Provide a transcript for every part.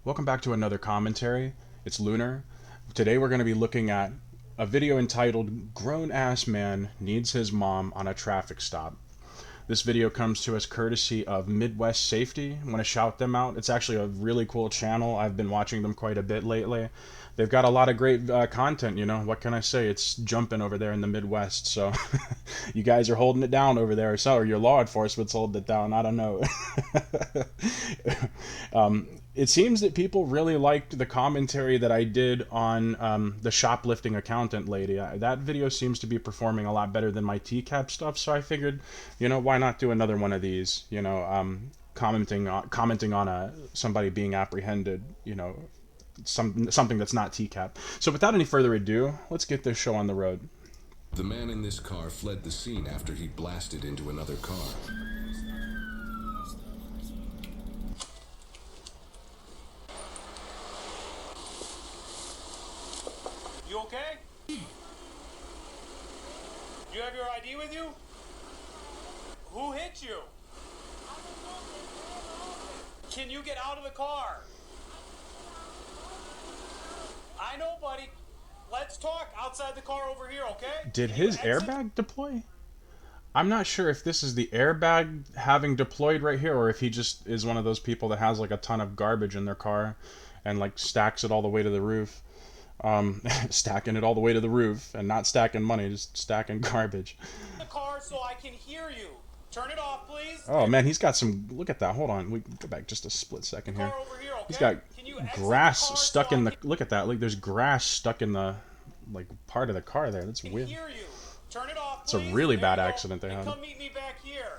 Welcome back to another commentary. It's Lunar. Today we're going to be looking at a video entitled Grown Ass Man Needs His Mom on a Traffic Stop. This video comes to us courtesy of Midwest Safety. I want to shout them out. It's actually a really cool channel. I've been watching them quite a bit lately. They've got a lot of great content, you know. What can I say? It's jumping over there in the Midwest. So you guys are holding it down over there. Or your law enforcement's holding it down. I don't know. It seems that people really liked the commentary that I did on the shoplifting accountant lady. That video seems to be performing a lot better than my TCAP stuff, so I figured, why not do another one of these? Commenting on somebody being apprehended. Something that's not TCAP. So without any further ado, let's get this show on the road. The man in this car fled the scene after he blasted into another car. You okay? You have your ID with you? Who hit you? Can you get out of the car? I know, buddy. Let's talk outside the car over here, okay? Did his airbag deploy? I'm not sure if this is the airbag having deployed right here, or if he just is one of those people that has like a ton of garbage in their car and like stacks it all the way to the roof. Stacking it all the way to the roof and not stacking money, just stacking garbage. The car so I can hear you. Turn it off, please. Oh man, he's got some. Look at that. Hold on. We go back just a split second here. He's got grass stuck in the. Look at that. Like there's grass stuck in the like part of the car there. That's weird. Turn it off, it's a really bad accident they had. Come meet me back here.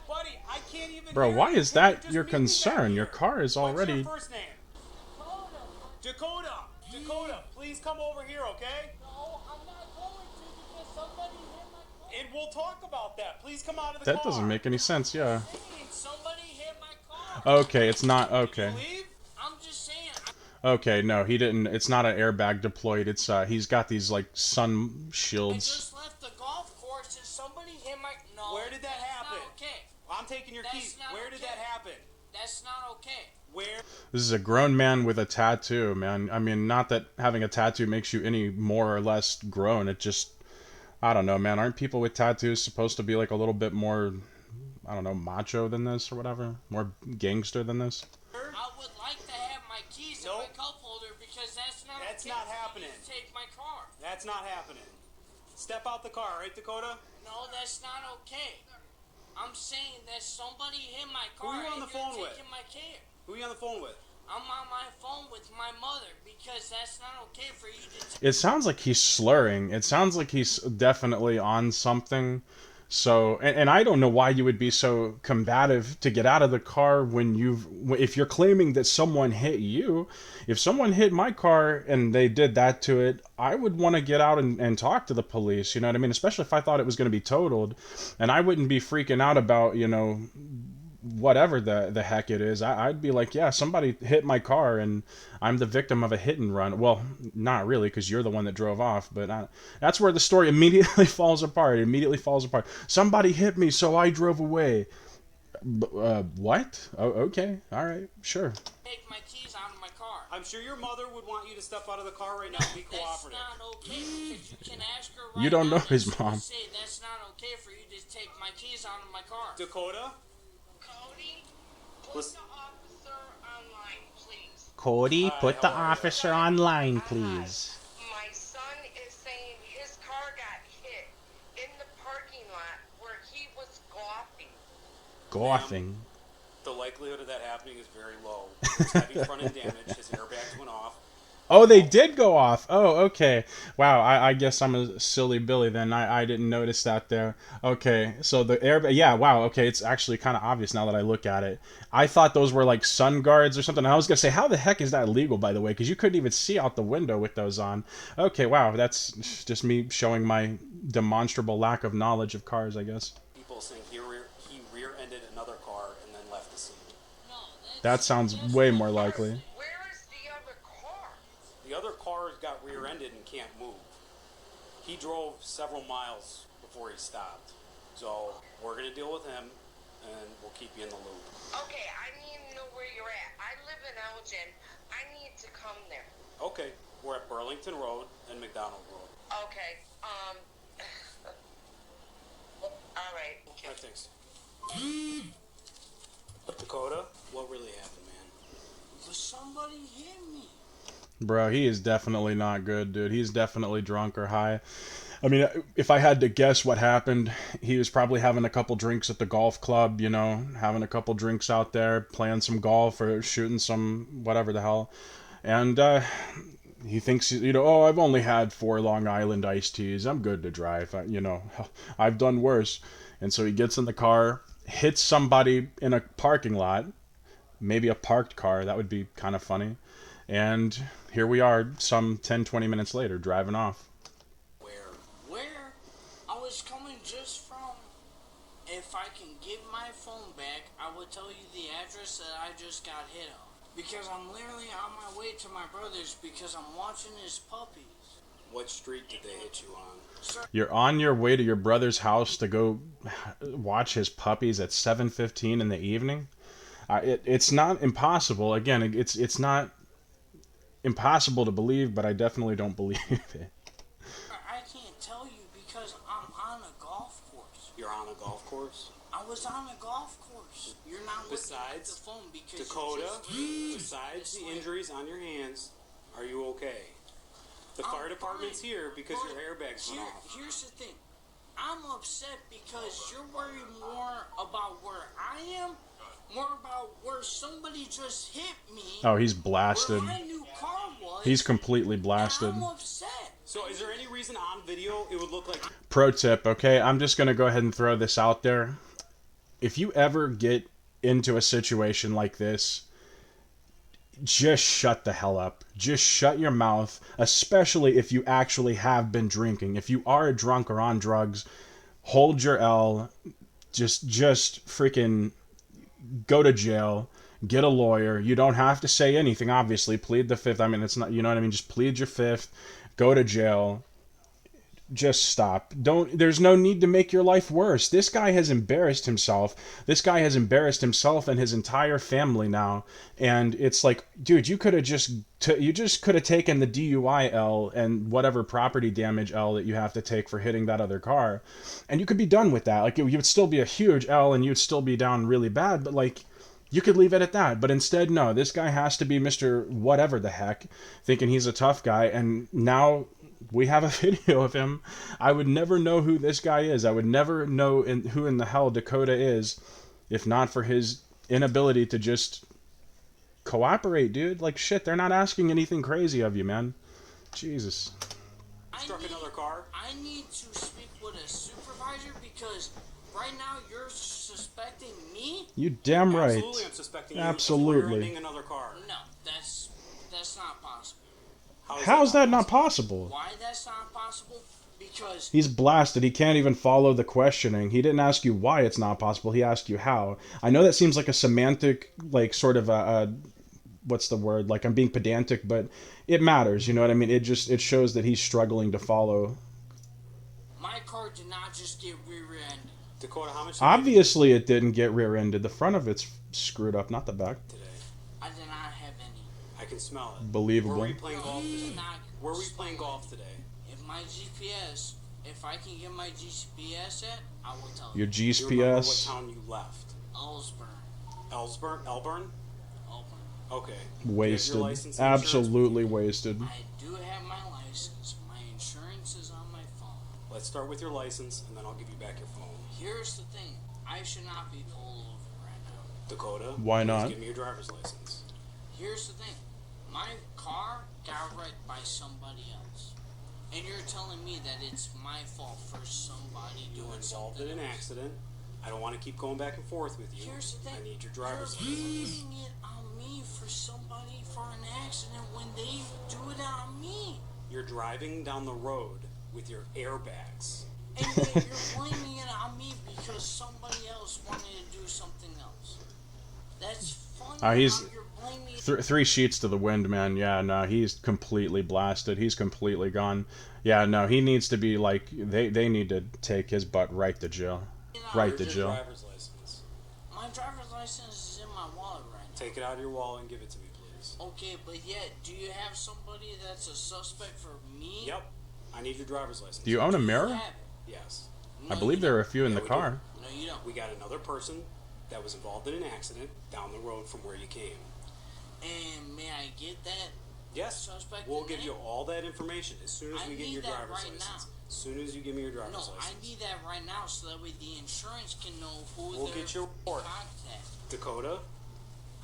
Buddy, I can't even. Bro, why is that your concern? Your car is already. What's your first name? Dakota. Dakota, please come over here, okay? No, I'm not going to because somebody hit my car. And we'll talk about that. Please come out of the car. That doesn't make any sense, yeah. Somebody hit my car. Okay, it's not okay. I'm just saying. Okay, no, he didn't. It's not an airbag deployed. It's he's got these like sun shields. I just left the golf course and somebody hit my. No. Where did that happen? Not okay. I'm taking your keys. Where did that happen? That's not okay. Where? This is a grown man with a tattoo, man. I mean, not that having a tattoo makes you any more or less grown. It just, I don't know, man. Aren't people with tattoos supposed to be like a little bit more, I don't know, macho than this or whatever? More gangster than this? I would like to have my keys in my cup holder because that's not okay. That's not happening. Take my car. That's not happening. Step out the car, right, Dakota? No, that's not okay. I'm saying that somebody hit my car. Who are you on the phone with? My car. Who are you on the phone with? I'm on my phone with my mother because that's not okay for you to. It sounds like he's slurring. It sounds like he's definitely on something. So, and I don't know why you would be so combative to get out of the car if you're claiming that someone hit you. If someone hit my car and they did that to it, I would want to get out and talk to the police, you know what I mean? Especially if I thought it was going to be totaled. And I wouldn't be freaking out about, whatever the heck it is. I'd be like, yeah, somebody hit my car and I'm the victim of a hit and run. Well, not really, because you're the one that drove off, but that's where the story immediately falls apart. It immediately falls apart. Somebody hit me, so I drove away. What? Oh, okay. All right. Sure. Take my keys out of my car. I'm sure your mother would want you to step out of the car right now and be cooperative. That's not okay because you can ask her right You don't know now his mom. Say that's not okay for you to take my keys out of my car. Dakota? Cody, put the officer online, please. Cody, put the officer online, please. My son is saying his car got hit in the parking lot where he was golfing. Golfing. The likelihood of that happening is very low. There's heavy front-end damage. His airbags went off. Oh, they did go off. Oh, okay. Wow, I guess I'm a silly Billy then. I didn't notice that there. Okay, so the airbag... Yeah, wow, okay. It's actually kind of obvious now that I look at it. I thought those were like sun guards or something. I was going to say, how the heck is that legal, by the way? Because you couldn't even see out the window with those on. Okay, wow. That's just me showing my demonstrable lack of knowledge of cars, I guess. People saying he rear-ended another car and then left the scene. No, That sounds way more likely. Where is the other car? The other car got rear-ended and can't move. He drove several miles before he stopped. So we're going to deal with him. and we'll keep you in the loop. Okay, I need to know where you're at. I live in Elgin. I need to come there. Okay, we're at Burlington Road and McDonald Road. Okay, all right. Okay, thanks. Dakota, what really happened, man? But somebody hit me. Bro, he is definitely not good, dude. He's definitely drunk or high. I mean, if I had to guess what happened, he was probably having a couple drinks at the golf club, you know, having a couple drinks out there, playing some golf or shooting some whatever the hell. And he thinks, you know, oh, I've only had 4 Long Island iced teas. I'm good to drive. You know, I've done worse. And so he gets in the car, hits somebody in a parking lot, maybe a parked car. That would be kind of funny. And here we are some 10, 20 minutes later, driving off. Where? I was coming just from. If I can give my phone back, I will tell you the address that I just got hit on. Because I'm literally on my way to my brother's because I'm watching his puppies. What street did they hit you on? Sir, You're on your way to your brother's house to go watch his puppies at 7:15 in the evening. It's not impossible. Again, it's not impossible to believe, but I definitely don't believe it. I can't tell you because I'm on a golf course. You're on a golf course? I was on a golf course. You're not looking at the Besides, phone because Dakota, you just besides the This way. injuries on your hands, are you okay? The I'm fire department's fine, here because but your airbags went off. Here's the thing. I'm upset because you're worried more about where I am, more about where somebody just hit me. Oh, he's blasted. Where my new car was. He's completely and blasted. I'm upset. So is there any reason on video it would look like... Pro tip, okay? I'm just going to go ahead and throw this out there. If you ever get into a situation like this, just shut the hell up. Just shut your mouth, especially if you actually have been drinking. If you are a drunk or on drugs, hold your L. Just freaking go to jail. Get a lawyer. You don't have to say anything, obviously. Plead the fifth. I mean, it's not, you know what I mean? Just plead your fifth. Go to jail. Just stop. There's no need to make your life worse. This guy has embarrassed himself. This guy has embarrassed himself and his entire family now. And it's like, dude, you could have you just could have taken the DUI L and whatever property damage L that you have to take for hitting that other car. And you could be done with that. Like, you would still be a huge L and you'd still be down really bad, but like, you could leave it at that. But instead, no, this guy has to be Mr. Whatever the heck, thinking he's a tough guy. And now we have a video of him. I would never know who this guy is. I would never know who in the hell Dakota is if not for his inability to just cooperate, dude. Like, shit, they're not asking anything crazy of you, man. Jesus. Struck another car? I need to speak with a supervisor because right now you're suspecting me? You damn right. Absolutely, I'm suspecting you Absolutely. of rear-ending another car. No, that's not possible. How's that not possible? Why that's not possible? Because He's blasted. He can't even follow the questioning. He didn't ask you why it's not possible. He asked you how. I know that seems like a semantic, like, sort of a what's the word? Like, I'm being pedantic, but it matters. You know what I mean? It shows that he's struggling to follow. my car did not just get rear-ended. Dakota, how much... Obviously, it didn't get rear-ended. The front of it's screwed up, not the back. today? I did not have any. I can smell it. Believable. Where were you playing No, golf you today? did not. Where were you playing golf today? If I can get my GPS at, I will tell Your you. Do you remember what GPS town you left? Ellsburn. Elburn? Auburn. Okay. wasted. Do you have your license and insurance? Absolutely wasted. I do have my license. My insurance is on my phone. Let's start with your license, and then I'll give you back your phone. Here's the thing. I should not be pulled over right now. Dakota, Why please not? give me your driver's license. Here's the thing. My car got wrecked by somebody else. And you're telling me that it's my fault for somebody You were doing involved something in an else. accident. I don't want to keep going back and forth with you. Here's the thing. I need your You're driver's license. blaming it on me for somebody for an accident when they do it on me. You're driving down the road with your airbags. And yet you're blaming it on me because somebody else wanted to do something else. That's funny He's how you're blaming it. 3 sheets to the wind, man. Yeah, no, he's completely blasted. He's completely gone. Yeah, no, he needs to be like, they need to take his butt right to jail. Right to Where's your jail. driver's license? driver's license is in my wallet right now. Take it out of your wallet and give it to me, please. Okay, but yet, do you have somebody that's a suspect for me? Yep. I need your driver's license. Do you own a Do you mirror? have it? Yes. I No, believe you there are don't. a few in Yeah, the we car. No, you don't. We got another person that was involved in an accident down the road from where you came. And may I get that? Yes. Suspect We'll in give there? you all that information as soon as I we get need your that driver's right license. now. As soon as you give me your driver's No, license. I need that right now so that way the insurance can know who We'll they're get your report. contact. Dakota,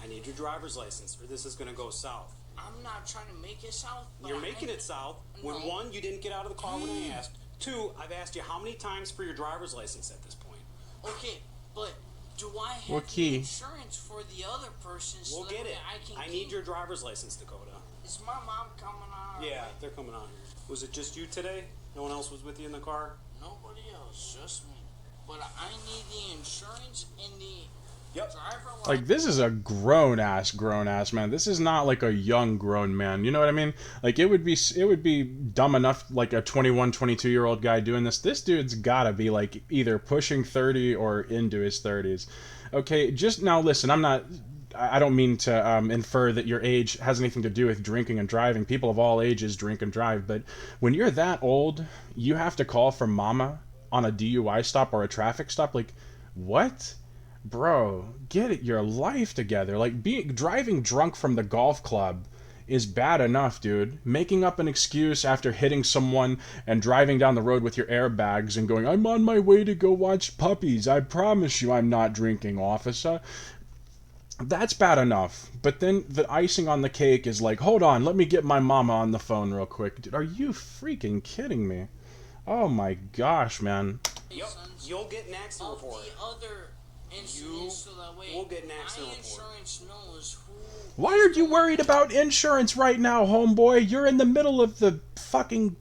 I need your driver's license or this is going to go south. I'm not trying to make it south. But You're I making it south when No. one, you didn't get out of the car when I asked. Two, I've asked you how many times for your driver's license at this point. Okay, but do I have What the key? insurance for the other person so We'll that get way it. I can I keep... need your driver's license, Dakota. Is my mom coming on? our Yeah, way? they're coming on here. Was it just you today? No one else was with you in the car? Nobody else, just me. But I need the insurance and the Yep. driver Like, this is a grown ass man. This is not like a young grown man. You know what I mean? Like, it would be dumb enough, like a 21, 22-year-old guy doing this. This dude's gotta be like either pushing 30 or into his 30s. Okay, just now listen, I don't mean to infer that your age has anything to do with drinking and driving. People of all ages drink and drive, but when you're that old, you have to call for mama on a DUI stop or a traffic stop. Like, what? Bro, your life together. Like, driving drunk from the golf club is bad enough, dude. Making up an excuse after hitting someone and driving down the road with your airbags and going, I'm on my way to go watch puppies. I promise you I'm not drinking, officer. That's bad enough. But then the icing on the cake is like, hold on, let me get my mama on the phone real quick. Dude, are you freaking kidding me? Oh my gosh, man. Yep. license You'll get an accident of report. the other incidents so that way will get an accident my report. insurance knows who... Why are you worried about insurance right now, homeboy? You're in the middle of the fucking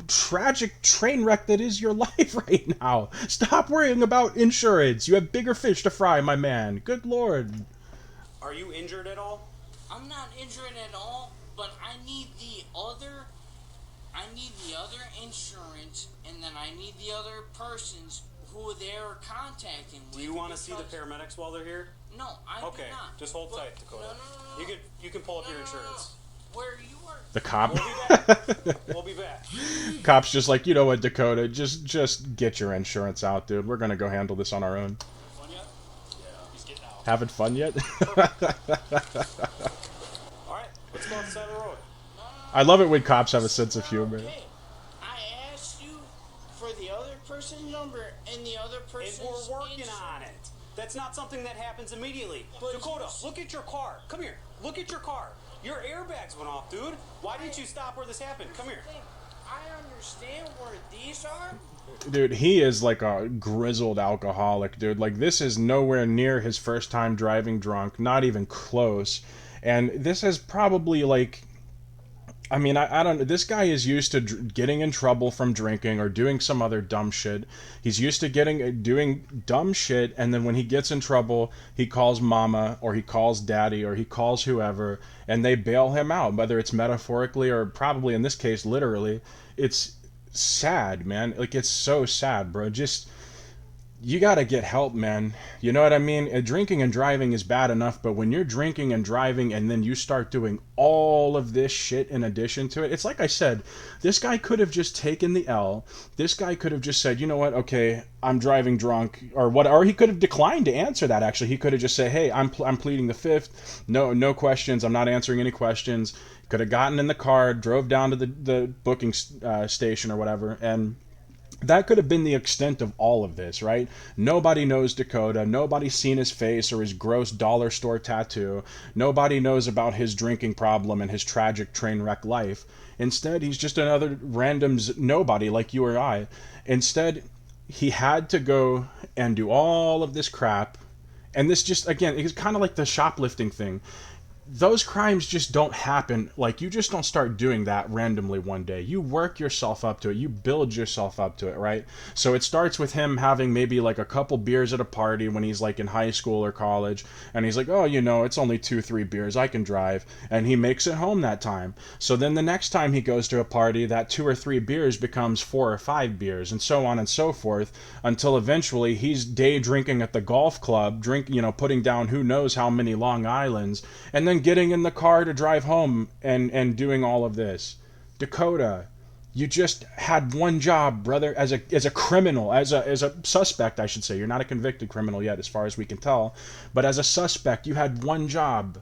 tragic train wreck that is your life right now. Stop worrying about insurance. You have bigger fish to fry, my man. Good lord. Are you injured at all? I'm not injured at all, but I need the other insurance, and then I need the other persons who they're contacting with. Do you want to see the because- paramedics while they're here? No, I Okay, do not. just hold But- tight, Dakota. No. You can pull up your No. insurance. Where you are? The cop. We'll be back. We'll be back. Cop's just like, you know what, Dakota, just get your insurance out, dude. We're gonna go handle this on our own. Fun yet? Yeah. He's getting out. Having fun yet? All right, let's go outside the road. I love it when cops have a sense of humor. Okay. I asked you for the other person's number and the other And person's we're working insurance. on it. That's not something that happens immediately. But Dakota, you- look at your car. Come here. Look at your car. Your airbags went off, dude. Why didn't you stop where this happened? Come here. I understand where these are. Dude, he is like a grizzled alcoholic, dude. Like, this is nowhere near his first time driving drunk. Not even close. And this is probably like... I mean, I don't... This guy is used to getting in trouble from drinking or doing some other dumb shit. He's used to doing dumb shit, and then when he gets in trouble, he calls mama, or he calls daddy, or he calls whoever, and they bail him out, whether it's metaphorically or probably, in this case, literally. It's sad, man. Like, it's so sad, bro. Just... You gotta get help, man. You know what I mean? Drinking and driving is bad enough, but when you're drinking and driving and then you start doing all of this shit in addition to it, it's like I said, this guy could have just taken the L. This guy could have just said, you know what, okay, I'm driving drunk, or what, or he could have declined to answer that, actually. He could have just said, hey, I'm pleading the fifth. No questions. I'm not answering any questions. Could have gotten in the car, drove down to the booking station or whatever, and... That could have been the extent of all of this, right? Nobody knows Dakota. Nobody's seen his face or his gross dollar store tattoo. Nobody knows about his drinking problem and his tragic train wreck life. Instead, he's just another random nobody like you or I. Instead, he had to go and do all of this crap. And this just, again, it's kind of like the shoplifting thing. those crimes just don't happen. Like, you just don't start doing that randomly one day. You work yourself up to it. You build yourself up to it, right? So it starts with him having maybe like a couple beers at a party when he's like in high school or college, and he's like, oh, it's only 2, 3 beers, I can drive, and he makes it home that time. So then the next time he goes to a party, that 2 or 3 beers becomes 4 or 5 beers, and so on and so forth, until eventually he's day drinking at the golf club, putting down who knows how many Long Islands, and then getting in the car to drive home and doing all of this. Dakota, you just had one job, brother, as a criminal, as a suspect, I should say. You're not a convicted criminal yet, as far as we can tell, but as a suspect, you had one job.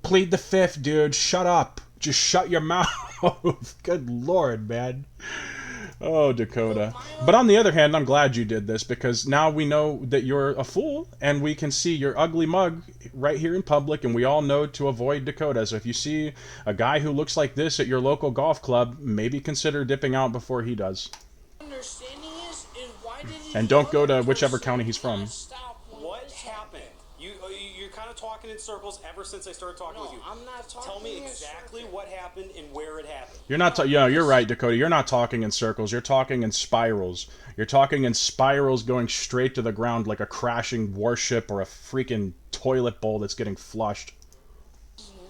Plead the fifth, dude. Shut up. Just shut your mouth. Good Lord, man. Oh, Dakota. But on the other hand, I'm glad you did this, because now we know that you're a fool, and we can see your ugly mug right here in public, and we all know to avoid Dakota. So if you see a guy who looks like this at your local golf club, maybe consider dipping out before he does. Understanding is why did And don't go to whichever county he's from. What happened? You're kind of talking in circles ever since I started talking with you. I'm not talking. Tell me exactly what happened and where it happened. You're not. You're right, Dakota. You're not talking in circles. You're talking in spirals. You're talking in spirals going straight to the ground like a crashing warship or a freaking toilet bowl that's getting flushed.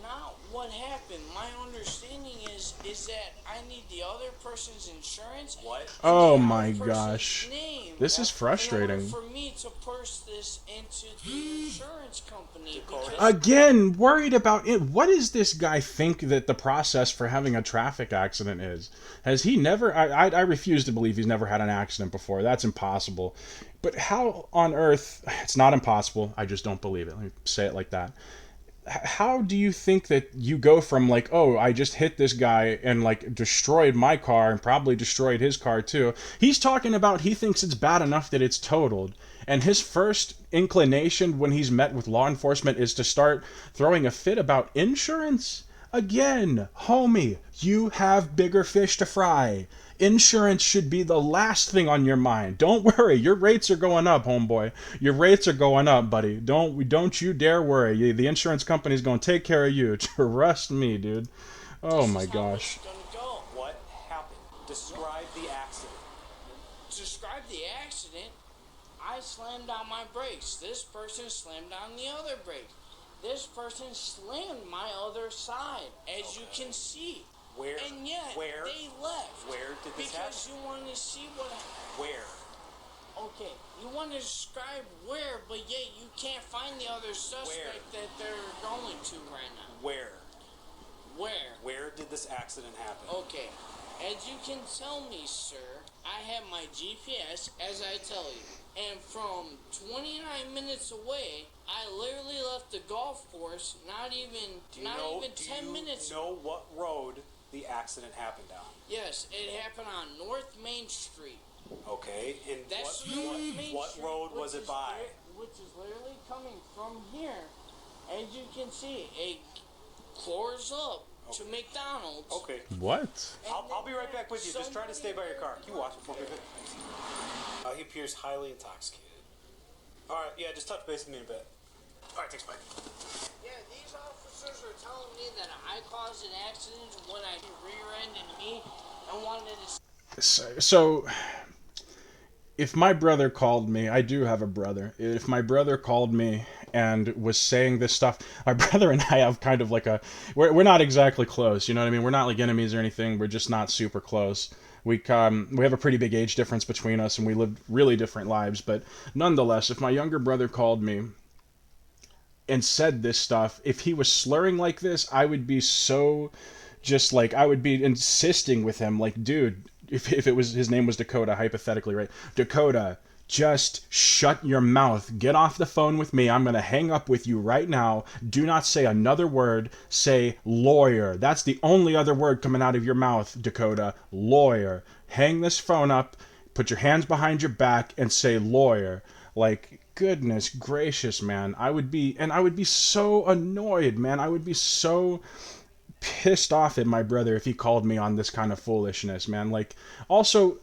Not what happened. My understanding is that I need the other person's insurance. What? Oh my gosh. Name This is frustrating. in order for me to push this into the insurance company. Again, worried about it. What does this guy think that the process for having a traffic accident is? Has he never... I refuse to believe he's never had an accident before. That's impossible. But how on earth... It's not impossible. I just don't believe it. Let me say it like that. How do you think that you go from like, oh, I just hit this guy and like destroyed my car and probably destroyed his car too? He's talking about he thinks it's bad enough that it's totaled. And his first inclination when he's met with law enforcement is to start throwing a fit about insurance? Again, homie, you have bigger fish to fry. Insurance should be the last thing on your mind. Don't worry, your rates are going up, homeboy. Your rates are going up, buddy. Don't you dare worry. The insurance company's going to take care of you. Trust me, dude. Oh my gosh. What happened? Describe the accident. Describe the accident. I slammed on my brakes. This person slammed on the other brake. This person slammed my other side, as you can see. Where? And yet, Where? they left. Where did this happen? Because you want to see what... Where? Okay, you want to describe where, but yet you can't find the other suspect that they're going to right now. Where? Where? Where did this accident happen? Okay, as you can tell me, sir, I have my GPS, as I tell you. And from 29 minutes away, I literally left the golf course, not even 10 minutes. Do you know what road the accident happened on? Yes, it happened on North Main Street. Okay, and That's what road was it by? Which is literally coming from here. As you can see, it clores up to McDonald's. Okay. What? I'll be right back with you. Just try to stay by your car. You watch it for me. He appears highly intoxicated. Alright, yeah, just touch base with me in a bit. Alright, thanks, bye. Yeah, these officers are telling me that I caused an accident when I rear-ended me and wanted to... So, if my brother called me, I do have a brother. If my brother called me and was saying this stuff, my brother and I have kind of like we're not exactly close, you know what I mean? We're not like enemies or anything, we're just not super close. We have a pretty big age difference between us, and we live really different lives, but nonetheless, if my younger brother called me and said this stuff, if he was slurring like this, I would be so just like, I would be insisting with him, like, dude, if it was, his name was Dakota, hypothetically, right? Dakota, just shut your mouth. Get off the phone with me. I'm going to hang up with you right now. Do not say another word. Say lawyer. That's the only other word coming out of your mouth, Dakota. Lawyer. Hang this phone up, put your hands behind your back, and say lawyer. Like, goodness gracious, man. I would be so annoyed, man. I would be so pissed off at my brother if he called me on this kind of foolishness, man. Like, also,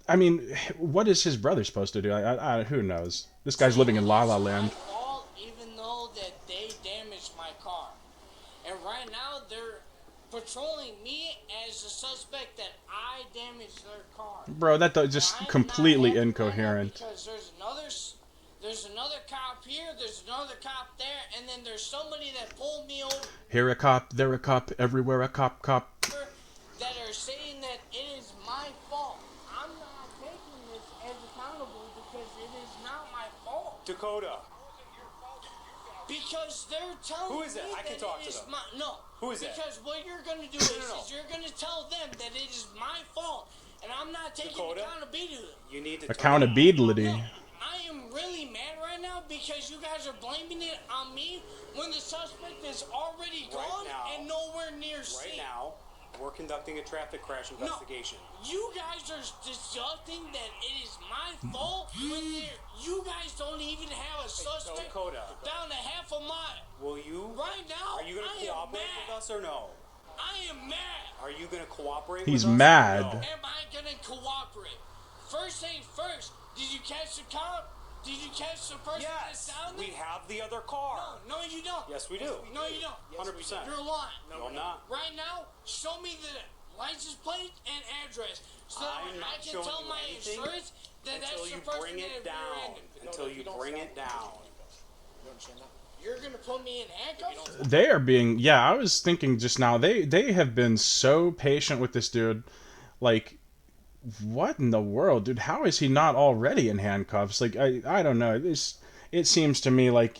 I mean, what is his brother supposed to do? Who knows? This guy's living in La La Land. Even though that they damaged my car. And right now, they're patrolling me as the suspect that I damaged their car. Bro, that just completely incoherent. Because there's another cop here, there's another cop there, and then there's somebody that pulled me over. Here a cop, there a cop, everywhere a cop. That are saying that it is my fault. I'm not taking this as accountable because it is not my fault. Dakota. Because they're telling Who is it? me I can that talk it to is them. no. Who is it? Because what you're going to do is you're going to tell them that it is my fault, and I'm not taking Dakota? accountability. You need to Accountability. No, I am really mad right now because you guys are blaming it on me when the suspect is already gone now. and nowhere near Right scene. now, we're conducting a traffic crash investigation. No, you guys are deducting that it is my fault when you guys don't even have a suspect Dakota. down a half a mile. Will you? Right now, Are you going to cooperate with us or no? I am mad. Are you going to cooperate He's with us? mad. Or no? Am I going to cooperate? First things first, did you catch the cop? Did you catch the person that's Yes, down there? we have the other car. No, you don't. Yes, we do. No, you don't. 100%. You're lying. No, I'm not. Right now, show me the license plate and address so that I'm not I can showing tell you my anything insurance that until that's you the person bring it that down. rear-ended me. Until you bring it down. You understand that? You're going to put me in handcuffs? They are being, yeah, I was thinking just now, they have been so patient with this dude. Like, what in the world, dude? How is he not already in handcuffs? Like, I don't know. It seems to me like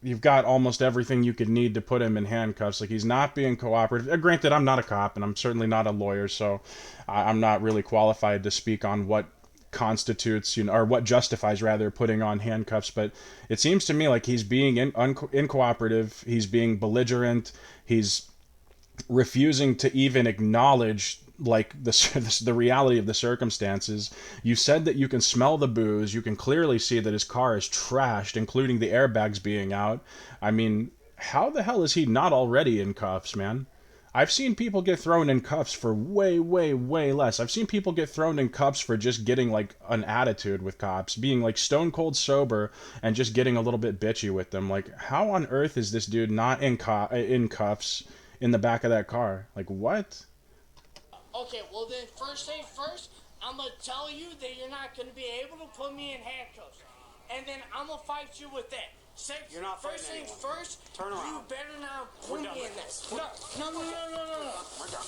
you've got almost everything you could need to put him in handcuffs. Like, he's not being cooperative. Granted, I'm not a cop, and I'm certainly not a lawyer, so I'm not really qualified to speak on what constitutes, or what justifies, rather, putting on handcuffs. But it seems to me like he's being incooperative. He's being belligerent. He's refusing to even acknowledge like the reality of the circumstances. You said that you can smell the booze. You can clearly see that his car is trashed, including the airbags being out. I mean, how the hell is he not already in cuffs, man? I've seen people get thrown in cuffs for way, way, way less. I've seen people get thrown in cuffs for just getting like an attitude with cops, being like stone cold sober and just getting a little bit bitchy with them. Like, how on earth is this dude not in cuffs in the back of that car? Like, what? Okay, well then first thing first, I'm going to tell you that you're not going to be able to put me in handcuffs. And then I'm going to fight you with that. You're not first fighting things anyone. first, Turn around. you better not put We're done me in with that. this. No. We're done.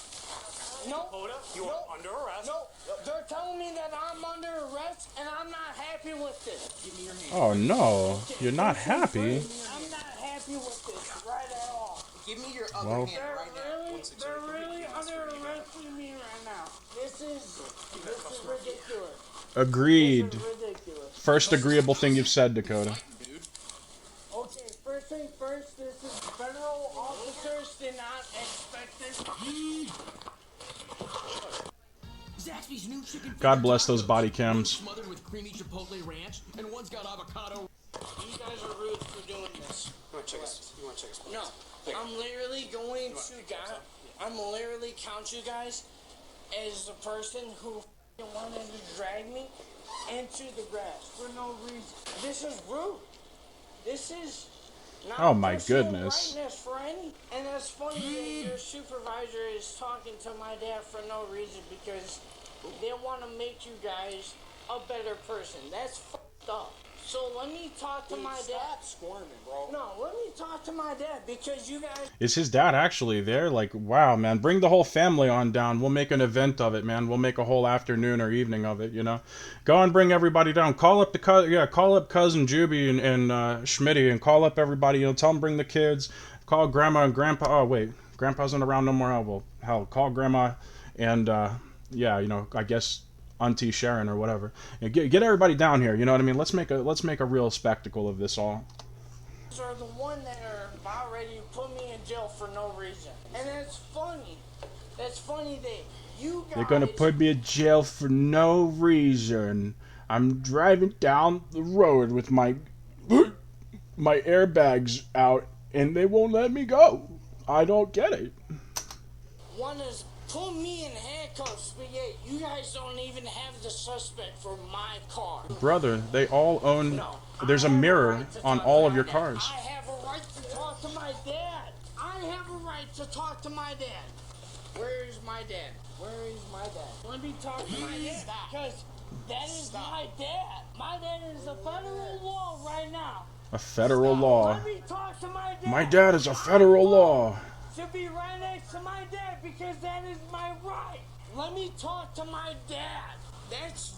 No. Dakota, you are under arrest. No, they're telling me that I'm under arrest and I'm not happy with this. Give me your hand. Oh no, you're not happy. I'm not happy with this right at all. Give me your other Well- hand right now. They're really under arresting me right now. This is ridiculous. Agreed. This is ridiculous. First agreeable thing you've said, Dakota. Dude. Okay, first thing first, this is federal officers did not expect this. Zaxby's new chicken God bless finger those body tacos. cams. One's smothered with creamy chipotle ranch, and one's got avocado. You guys are rude for doing this. You want to check us? You want to check us? No, I'm literally going to I'm literally count you guys as the person who wanted to drag me into the grass for no reason. This is rude. This is not Oh my personal goodness. rightness, friend. And that's funny that your supervisor is talking to my dad for no reason because they want to make you guys a better person. That's fucked up. So let me talk to my dad. Stop squirming, bro. No, let me talk to my dad because you guys. Is his dad actually there? Like, wow, man, bring the whole family on down. We'll make an event of it, man. We'll make a whole afternoon or evening of it, Go and bring everybody down. Call up call up cousin Juby and Schmitty and call up everybody. Tell them bring the kids. Call grandma and grandpa. Oh wait, grandpa's not around no more. Oh well, hell, call grandma and I guess Auntie Sharon or whatever. Get everybody down here. You know what I mean? Let's make a real spectacle of this all. Are the one that are about ready to put me in jail for no reason. And that's funny. That's funny that you guys... They're gonna put me in jail for no reason. I'm driving down the road with my airbags out, and they won't let me go. I don't get it. Want to put me in handcuffs, but yet you guys don't even have the suspect for my car. Brother, they all own... No. There's a I have mirror right to on talk all to of your my dad. cars. I have a right to talk to my dad. I I have a right to talk to my dad. Where is my dad? Where is my dad? Let me talk to my dad. Because that is my dad. My dad is a federal law right now. A federal law. Let me talk to my dad. My dad is a federal law. Should be right next to my dad because that is my right. Let me talk to my dad. That's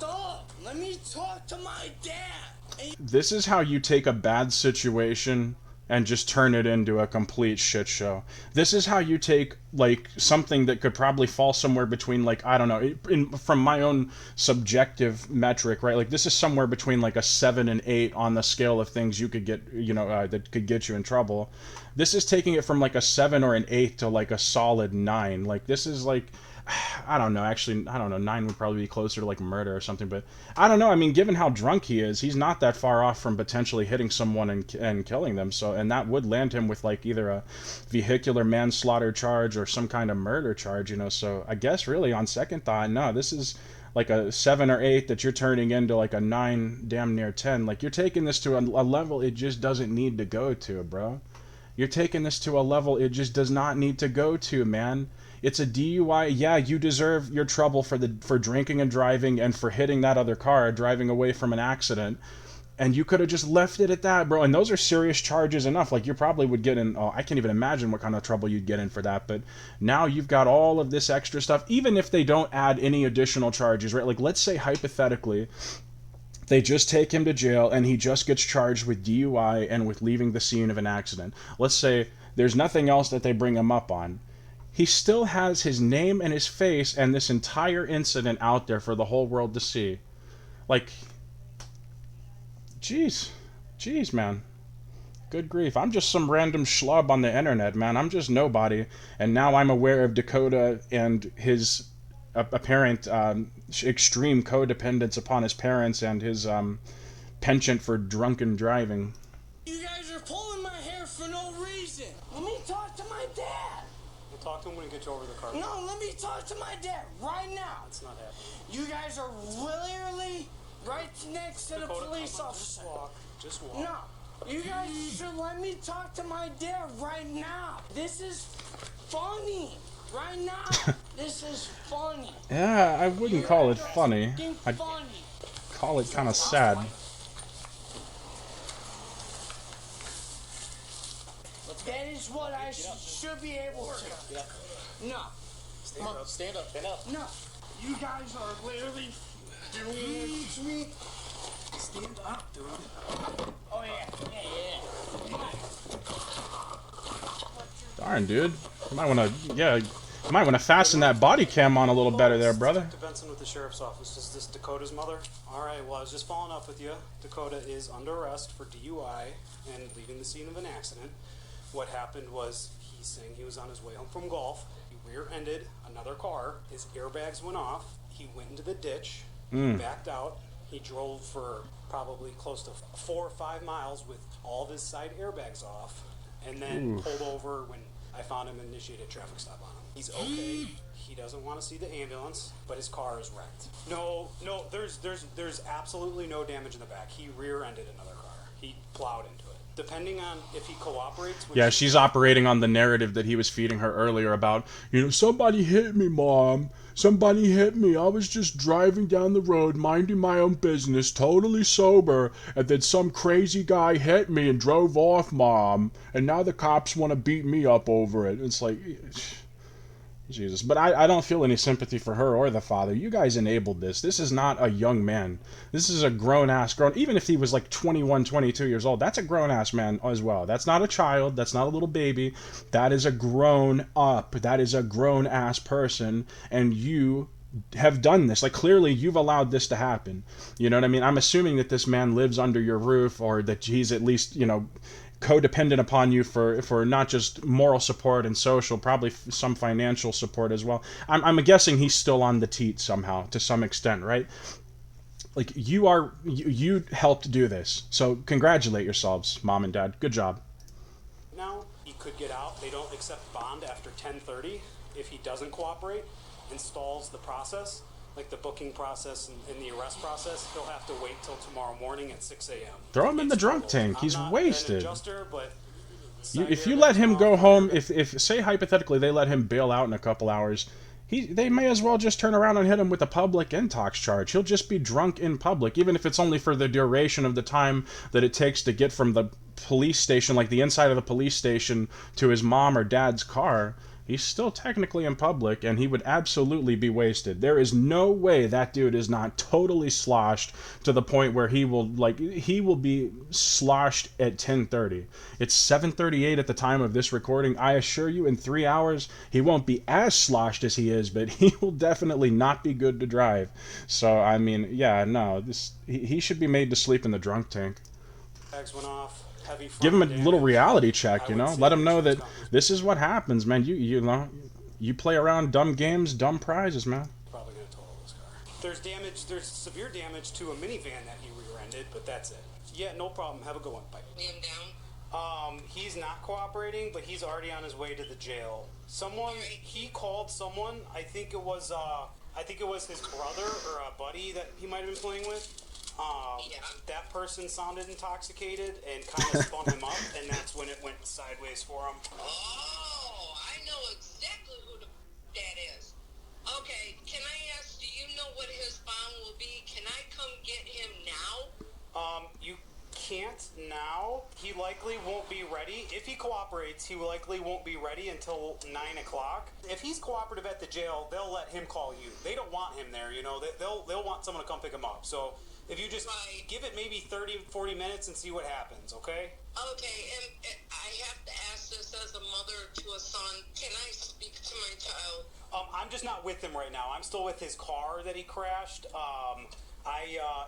up. Let me talk to my dad. This is how you take a bad situation and just turn it into a complete shit show. This is how you take, like, something that could probably fall somewhere between, like, I don't know, from my own subjective metric, right? Like, this is somewhere between, like, a 7 and 8 on the scale of things you could get, that could get you in trouble. This is taking it from, like, a 7 or an 8 to, like, a solid 9. Like, this is, like, I don't know, actually, I don't know, 9 would probably be closer to, like, murder or something, but I don't know. I mean, given how drunk he is, he's not that far off from potentially hitting someone and killing them, so, and that would land him with, like, either a vehicular manslaughter charge or some kind of murder charge, so I guess, really, on second thought, no, this is like a 7 or 8 that you're turning into, like, a 9, damn near 10. Like, you're taking this to a level it just doesn't need to go to, bro. You're taking this to a level it just does not need to go to, man. It's a DUI. Yeah, you deserve your trouble for drinking and driving and for hitting that other car, driving away from an accident. And you could have just left it at that, bro. And those are serious charges enough. Like, you probably would get in, I can't even imagine what kind of trouble you'd get in for that. But now you've got all of this extra stuff, even if they don't add any additional charges, right? Like, let's say hypothetically, they just take him to jail and he just gets charged with DUI and with leaving the scene of an accident. Let's say there's nothing else that they bring him up on. He still has his name and his face and this entire incident out there for the whole world to see. Like, jeez, man. Good grief. I'm just some random schlub on the internet, man. I'm just nobody. And now I'm aware of Dakota and his apparent extreme codependence upon his parents and his penchant for drunken driving. You guys are pulling my hair for no reason. Let me talk to my dad. We'll talk to him when he gets you over the car. No, let me talk to my dad right now. It's not happening. You guys are literally right next to the Dakota, police come on, officer. Just walk. No, you guys should let me talk to my dad right now. This is funny. Right now. This is funny. Yeah, I wouldn't call it funny. I'd call it kind of sad. That is what I should be able to. No. Stand up. No. You guys are literally doing this to me. Stand up, dude. Oh, yeah. Darn, dude. You might want to fasten that body cam on a little better there, brother. Detective Benson with the Sheriff's Office. Is this Dakota's mother? Alright, well, I was just following up with you. Dakota is under arrest for DUI and leaving the scene of an accident. What happened was, he's saying he was on his way home from golf. He rear-ended another car. His airbags went off. He went into the ditch. He backed out. He drove for probably close to 4 or 5 miles with all of his side airbags off, and then pulled over when I found him and initiated a traffic stop on him. He's okay. He doesn't want to see the ambulance, but his car is wrecked. No, there's absolutely no damage in the back. He rear-ended another car. He plowed into it. Depending on if he cooperates. Yeah, she's operating on the narrative that he was feeding her earlier about, somebody hit me, Mom. Somebody hit me. I was just driving down the road, minding my own business, totally sober, and then some crazy guy hit me and drove off, Mom. And now the cops want to beat me up over it. It's like, Jesus. But I don't feel any sympathy for her or the father. You guys enabled this. This is not a young man. This is a grown-ass. Even if he was like 21, 22 years old, that's a grown-ass man as well. That's not a child. That's not a little baby. That is a grown-up. That is a grown-ass person. And you have done this. Like, clearly you've allowed this to happen. You know what I mean? I'm assuming that this man lives under your roof, or that he's at least, codependent upon you for not just moral support and social, probably some financial support as well. I'm guessing he's still on the teat somehow, to some extent, right? Like, you helped do this, so congratulate yourselves, Mom and Dad. Good job. Now he could get out. They don't accept bond after 10:30 if he doesn't cooperate, installs the process, like the booking process and the arrest process. He'll have to wait till tomorrow morning at 6 a.m. Throw him in the drunk tank. He's wasted. I'm not an adjuster, but If you let him go home, if say hypothetically they let him bail out in a couple hours, they may as well just turn around and hit him with a public intox charge. He'll just be drunk in public, even if it's only for the duration of the time that it takes to get from the police station, like the inside of the police station, to his mom or dad's car. He's still technically in public, and he would absolutely be wasted. There is no way that dude is not totally sloshed to the point where he will be sloshed at 10:30. It's 7:38 at the time of this recording. I assure you, in 3 hours, he won't be as sloshed as he is, but he will definitely not be good to drive. So, I mean, yeah, no, he should be made to sleep in the drunk tank. Tags went off. Heavy Give him a front little damage. reality check, I you would know. say Let him know that insurance companies this is what happens, man. You know, you play around dumb games, dumb prizes, man. probably going to total this car. There's damage. There's severe damage to a minivan that he rear-ended, but that's it. Yeah, no problem. Have a good one. Bye. Him down. He's not cooperating, but he's already on his way to the jail. He called someone. I think it was his brother or a buddy that he might have been playing with. Yeah. That person sounded intoxicated and kind of spun him up, and that's when it went sideways for him. Oh, I know exactly who that is. Okay, can I ask, do you know what his bond will be? Can I come get him now? You can't now. He likely won't be ready. If he cooperates, he likely won't be ready until 9 o'clock. If he's cooperative at the jail, they'll let him call you. They don't want him there, you know. They'll want someone to come pick him up. So if you just give it maybe 30, 40 minutes and see what happens, okay? Okay, and I have to ask this as a mother to a son. Can I speak to my child? I'm just not with him right now. I'm still with his car that he crashed.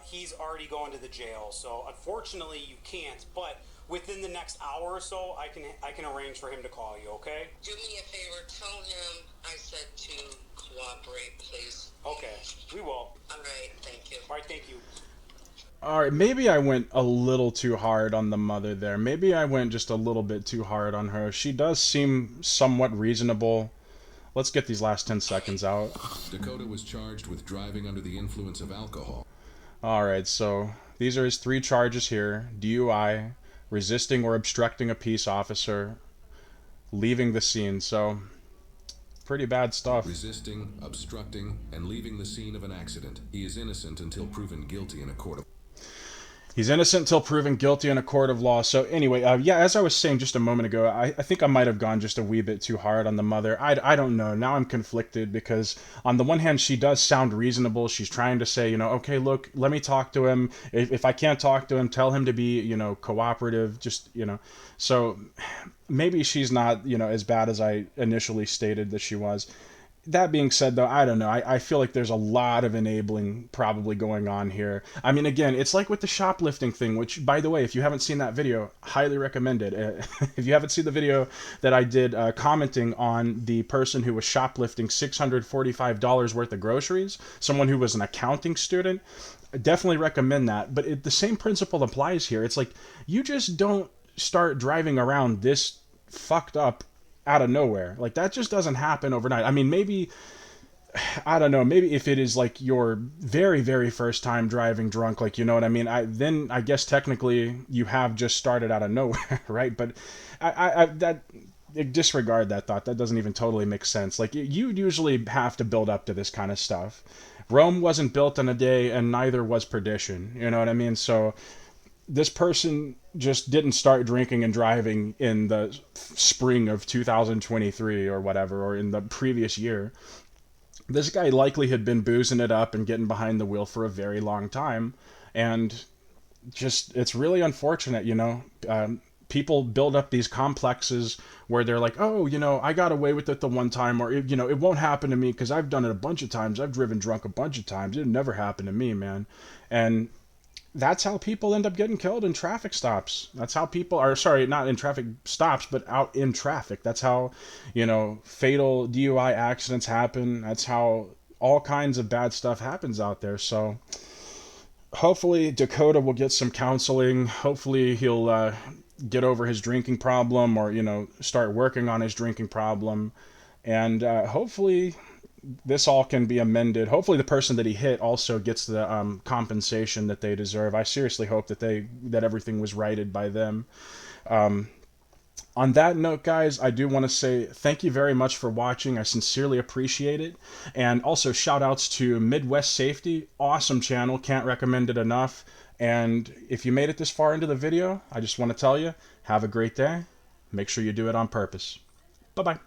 He's already going to the jail, so unfortunately you can't. But within the next hour or so, I can arrange for him to call you. Okay? Do me a favor. Tell him I said to cooperate, please. Okay, we will. All right. Thank you. All right, thank you. All right, maybe I went a little too hard on the mother there. Maybe I went just a little bit too hard on her. She does seem somewhat reasonable. Let's get these last 10 seconds out. Dakota was charged with driving under the influence of alcohol. All right, so these are his 3 charges here: DUI, resisting or obstructing a peace officer, leaving the scene. So, pretty bad stuff. Resisting, obstructing, and leaving the scene of an accident. He is innocent until proven guilty in a court of... He's innocent until proven guilty in a court of law. So anyway, yeah, as I was saying just a moment ago, I think I might have gone just a wee bit too hard on the mother. I don't know. Now I'm conflicted because on the one hand, she does sound reasonable. She's trying to say, you know, okay, look, let me talk to him. If I can't talk to him, tell him to be, you know, cooperative. Just, you know, so maybe she's not, you know, as bad as I initially stated that she was. That being said, though, I don't know. I feel like there's a lot of enabling probably going on here. I mean, again, it's like with the shoplifting thing, which, by the way, if you haven't seen that video, highly recommend it. If you haven't seen the video that I did commenting on the person who was shoplifting $645 worth of groceries, someone who was an accounting student, I definitely recommend that. But the same principle applies here. It's like you just don't start driving around this fucked up out of nowhere. Like, that just doesn't happen overnight. I mean, maybe, I don't know, maybe if it is like your very, very first time driving drunk, like, you know what I mean? Then I guess technically you have just started out of nowhere, right? But disregard that thought. That doesn't even totally make sense. Like, you usually have to build up to this kind of stuff. Rome wasn't built in a day, and neither was perdition. You know what I mean? So this person just didn't start drinking and driving in the spring of 2023 or whatever, or in the previous year. This guy likely had been boozing it up and getting behind the wheel for a very long time. And just, it's really unfortunate, you know. People build up these complexes where they're like, oh, you know, I got away with it the one time, or, you know, it won't happen to me because I've done it a bunch of times. I've driven drunk a bunch of times. It never happened to me, man. And that's how people end up getting killed in traffic stops. That's how people are, sorry, not in traffic stops, but out in traffic. That's how, you know, fatal DUI accidents happen. That's how all kinds of bad stuff happens out there. So hopefully Dakota will get some counseling. Hopefully he'll get over his drinking problem, or, you know, start working on his drinking problem. And hopefully this all can be amended. Hopefully the person that he hit also gets the compensation that they deserve. I seriously hope that everything was righted by them. On that note, guys, I do want to say thank you very much for watching. I sincerely appreciate it. And also shout outs to Midwest Safety. Awesome channel. Can't recommend it enough. And if you made it this far into the video, I just want to tell you, have a great day. Make sure you do it on purpose. Bye-bye.